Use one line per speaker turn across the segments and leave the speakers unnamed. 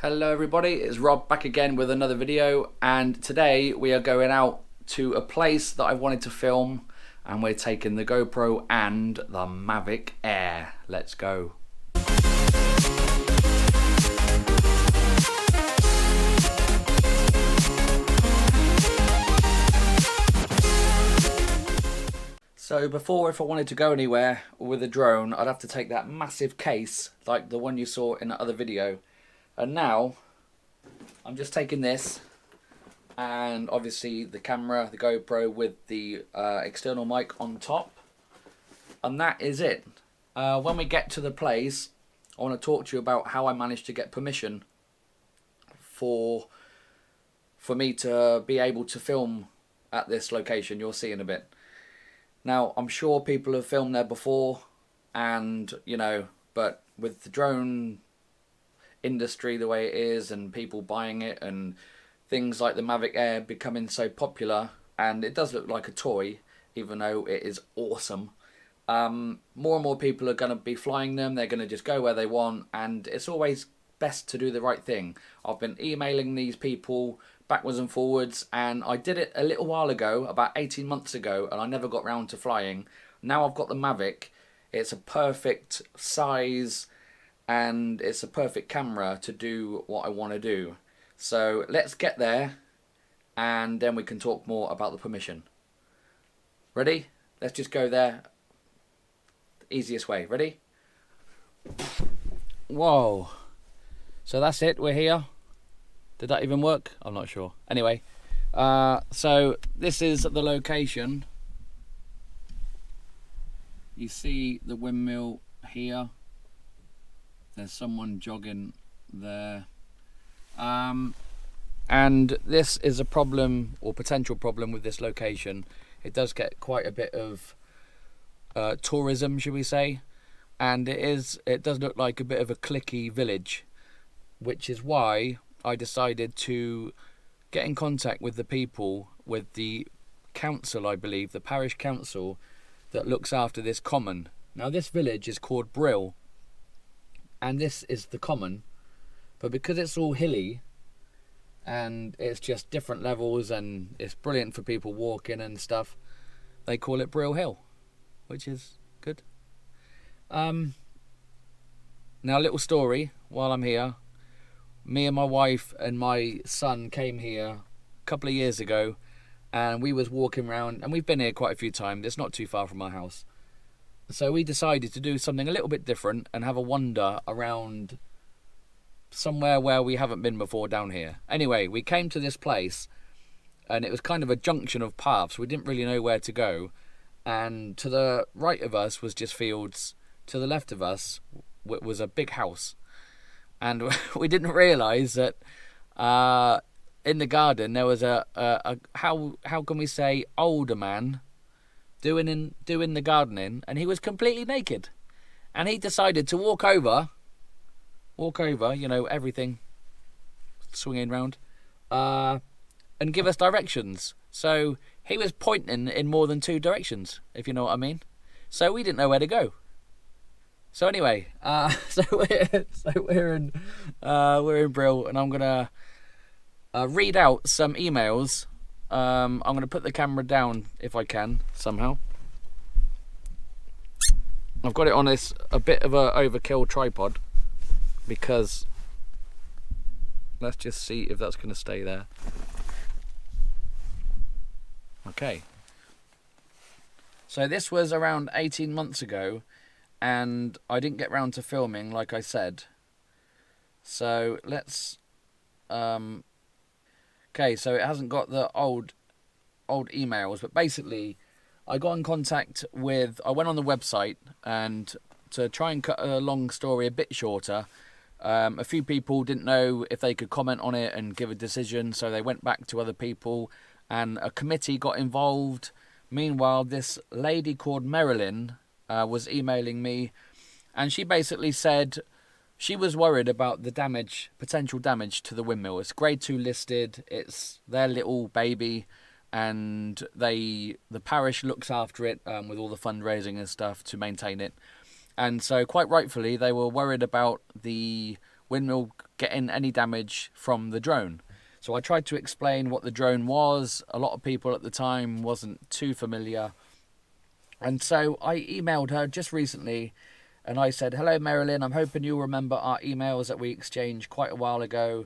Hello everybody, it's Rob back again with another video, and today we are going out to a place that I wanted to film, and we're taking the GoPro and the Mavic Air. Let's go. So before, if I wanted to go anywhere with a drone, I'd have to take that massive case like the one you saw in the other video. And now I'm just taking this, and obviously the camera, the GoPro with the external mic on top, and that is it. When we get to the place, I want to talk to you about how I managed to get permission for me to be able to film at this location. You'll see in a bit. Now, I'm sure people have filmed there before, and but with the drone industry the way it is, and people buying it, and things like the Mavic Air becoming so popular, and it does look like a toy even though it is awesome. More and more people are going to be flying them. They're going to just go where they want, and it's always best to do the right thing. I've been emailing these people backwards and forwards, and I did it a little while ago, about 18 months ago, and I never got round to flying. Now I've got the Mavic. It's a perfect size and it's a perfect camera to do what I want to do. So let's get there, and then we can talk more about the permission. Ready? Let's just go there. The easiest way. Ready? Whoa. So that's it. We're here. Did that even work? I'm not sure. Anyway, so this is the location. You see the windmill here. There's someone jogging there. And this is a problem, or potential problem, with this location. It does get quite a bit of tourism, should we say, and it does look like a bit of a cliquey village, which is why I decided to get in contact with the people, with the council, I believe, the parish council that looks after this common. Now this village is called Brill, and this is the common, but because it's all hilly and it's just different levels and it's brilliant for people walking and stuff, they call it Brill Hill, which is good. Now a little story while I'm here. Me and my wife and my son came here a couple of years ago, and we was walking around, and we've been here quite a few times. It's not too far from our house. So we decided to do something a little bit different and have a wander around somewhere where we haven't been before down here. Anyway, we came to this place, and it was kind of a junction of paths. We didn't really know where to go, and to the right of us was just fields. To the left of us was a big house, and we didn't realise that in the garden there was a how can we say, older man doing the gardening, and he was completely naked, and he decided to walk over, everything swinging round, and give us directions. So he was pointing in more than two directions, if you know what I mean. So we didn't know where to go. So anyway, so we're in Brill, and I'm gonna read out some emails. I'm going to put the camera down if I can somehow. I've got it on a bit of a overkill tripod, because let's just see if that's going to stay there. Okay. So this was around 18 months ago, and I didn't get round to filming, like I said. So let's okay, so it hasn't got the old emails, but basically I got in contact with, I went on the website, and to try and cut a long story a bit shorter, a few people didn't know if they could comment on it and give a decision, so they went back to other people, and a committee got involved. Meanwhile, this lady called Marilyn was emailing me, and she basically said she was worried about the potential damage to the windmill. It's grade 2 listed, it's their little baby, and the parish looks after it with all the fundraising and stuff to maintain it. And so quite rightfully they were worried about Windmill getting any damage from the drone. So I tried to explain what the drone was. A lot of people at the time wasn't too familiar. And so I emailed her just recently and I said, "Hello Marilyn, I'm hoping you'll remember our emails that we exchanged quite a while ago.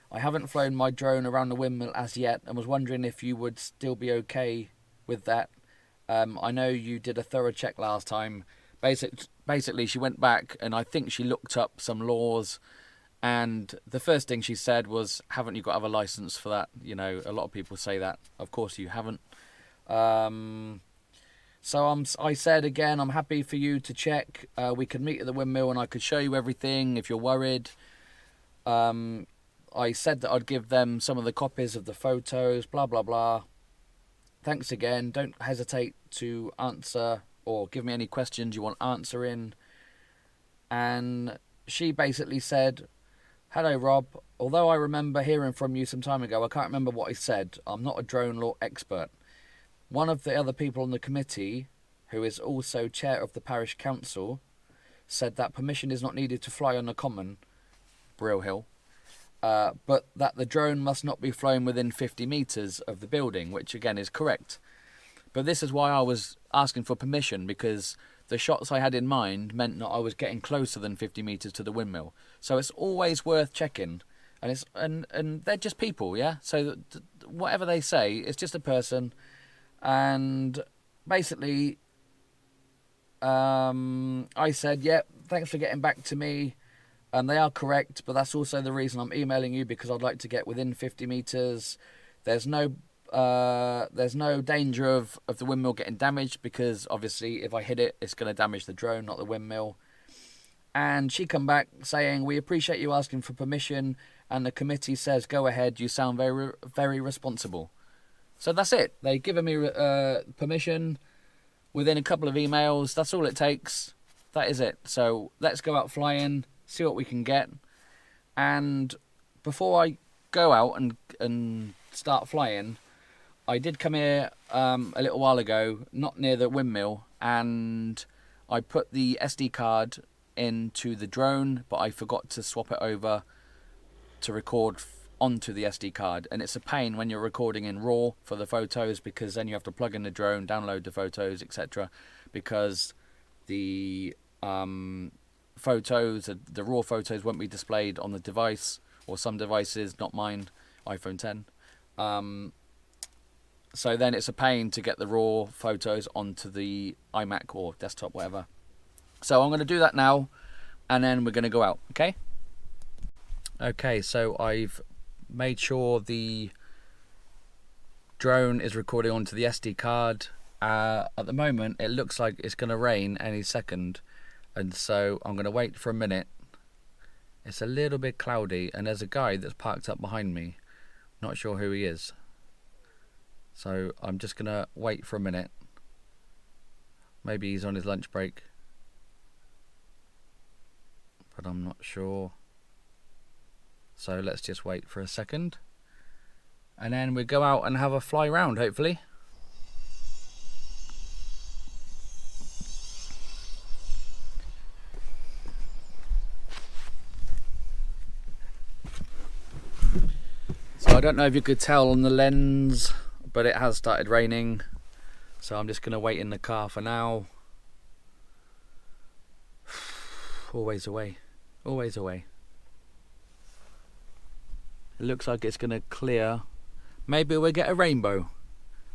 I haven't flown my drone around the windmill as yet and was wondering if you would still be okay with that. I know you did a thorough check last time." Basically, she went back and I think she looked up some laws, and the first thing she said was, "Haven't you got to have a license for that?" You know, a lot of people say that. Of course you haven't. So I said again, I'm happy for you to check. We could meet at the windmill and I could show you everything if you're worried. I said that I'd give them some of the copies of the photos, blah, blah, blah. Thanks again. Don't hesitate to answer or give me any questions you want answering. And she basically said, "Hello, Rob. Although I remember hearing from you some time ago, I can't remember what I said. I'm not a drone law expert. One of the other people on the committee, who is also chair of the parish council, said that permission is not needed to fly on the common, Brill Hill, but that the drone must not be flown within 50 metres of the building," which again is correct. But this is why I was asking for permission, because the shots I had in mind meant that I was getting closer than 50 metres to the windmill. So it's always worth checking. And they're just people, yeah? So whatever they say, it's just a person. And basically, I said, "Yeah, thanks for getting back to me. And they are correct, but that's also the reason I'm emailing you, because I'd like to get within 50 metres. There's no danger of the windmill getting damaged, because obviously if I hit it, it's going to damage the drone, not the windmill." And she come back saying, "We appreciate you asking for permission, and the committee says go ahead. You sound very, very responsible." So that's it. They've given me permission within a couple of emails. That's all it takes. That is it. So let's go out flying, see what we can get. And before I go out and start flying, I did come here a little while ago, not near the windmill, and I put the SD card into the drone, but I forgot to swap it over to record onto the SD card. And it's a pain when you're recording in RAW for the photos, because then you have to plug in the drone, download the photos, etc. Because the photos, the RAW photos won't be displayed on the device, or some devices, not mine, iPhone 10. So then it's a pain to get the RAW photos onto the iMac or desktop, whatever. So I'm going to do that now, and then we're going to go out, okay? Okay, so I've made sure the drone is recording onto the SD card. At the moment, it looks like it's going to rain any second, and so I'm going to wait for a minute. It's a little bit cloudy, and there's a guy that's parked up behind me. Not sure who he is. So I'm just going to wait for a minute. Maybe he's on his lunch break, but I'm not sure. So let's just wait for a second, and then we go out and have a fly round, hopefully. So I don't know if you could tell on the lens, but it has started raining, so I'm just going to wait in the car for now. Always away, always away. It looks like it's going to clear. Maybe we'll get a rainbow,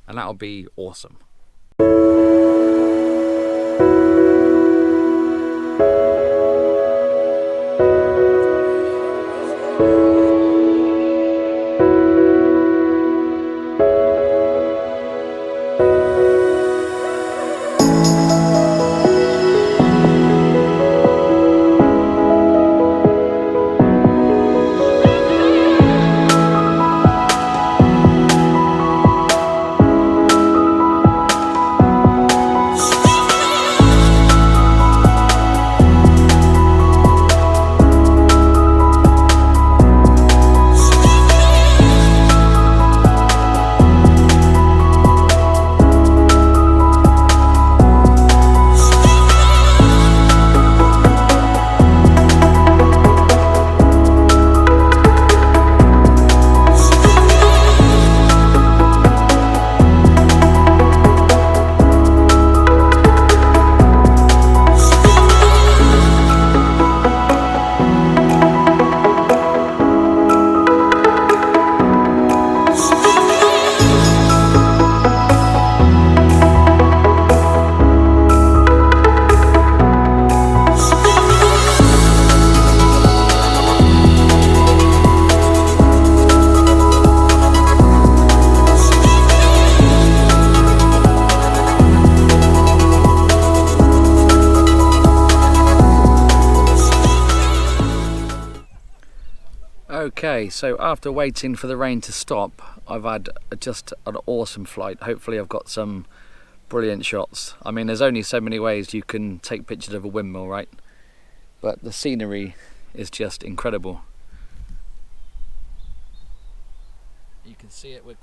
and that'll be awesome. Okay, so after waiting for the rain to stop, I've had just an awesome flight. Hopefully I've got some brilliant shots. I mean, there's only so many ways you can take pictures of a windmill, right? But the scenery is just incredible. You can see it, we're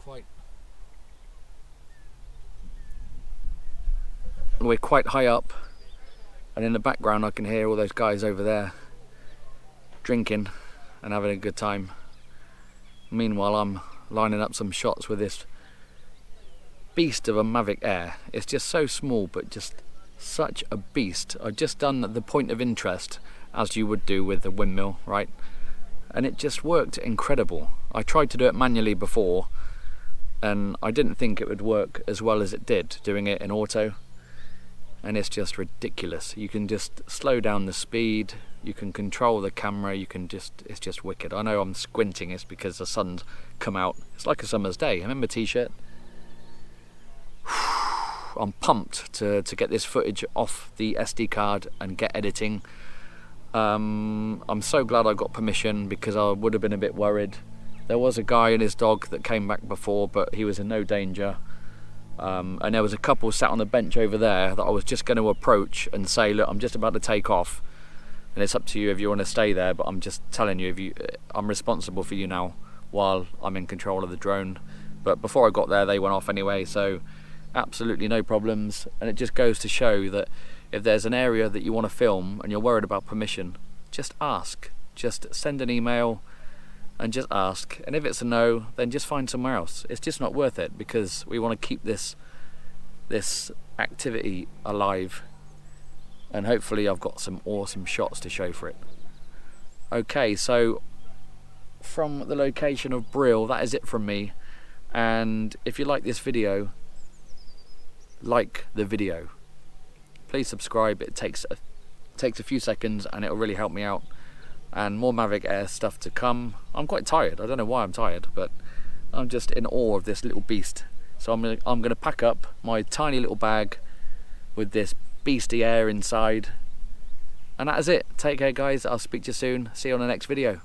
quite high up, and in the background I can hear all those guys over there drinking and having a good time. Meanwhile, I'm lining up some shots with this beast of a Mavic Air. It's just so small, but just such a beast. I've just done the point of interest as you would do with the windmill, right? And it just worked incredible. I tried to do it manually before, and I didn't think it would work as well as it did doing it in auto. And it's just ridiculous. You can just slow down the speed, you can control the camera, it's just wicked. I know I'm squinting, it's because the sun's come out. It's like a summer's day. Remember t-shirt? I'm pumped to get this footage off the SD card and get editing. I'm so glad I got permission, because I would have been a bit worried. There was a guy and his dog that came back before, but he was in no danger. And there was a couple sat on the bench over there that I was just going to approach and say, look, I'm just about to take off, and it's up to you if you want to stay there, but I'm just telling you, I'm responsible for you now while I'm in control of the drone. But before I got there, they went off anyway, so absolutely no problems. And it just goes to show that if there's an area that you want to film and you're worried about permission, just ask. Just send an email and just ask, and if it's a no, then just find somewhere else. It's just not worth it, because we want to keep this activity alive, and hopefully I've got some awesome shots to show for it. Okay, so from the location of Brill, that is it from me. And if you like this video, like the video. Please subscribe. It takes a few seconds, and it'll really help me out. And more Mavic Air stuff to come. I'm quite tired. I don't know why I'm tired, but I'm just in awe of this little beast. So I'm gonna pack up my tiny little bag with this beastie air inside, and that is it. Take care, guys. I'll speak to you soon. See you on the next video.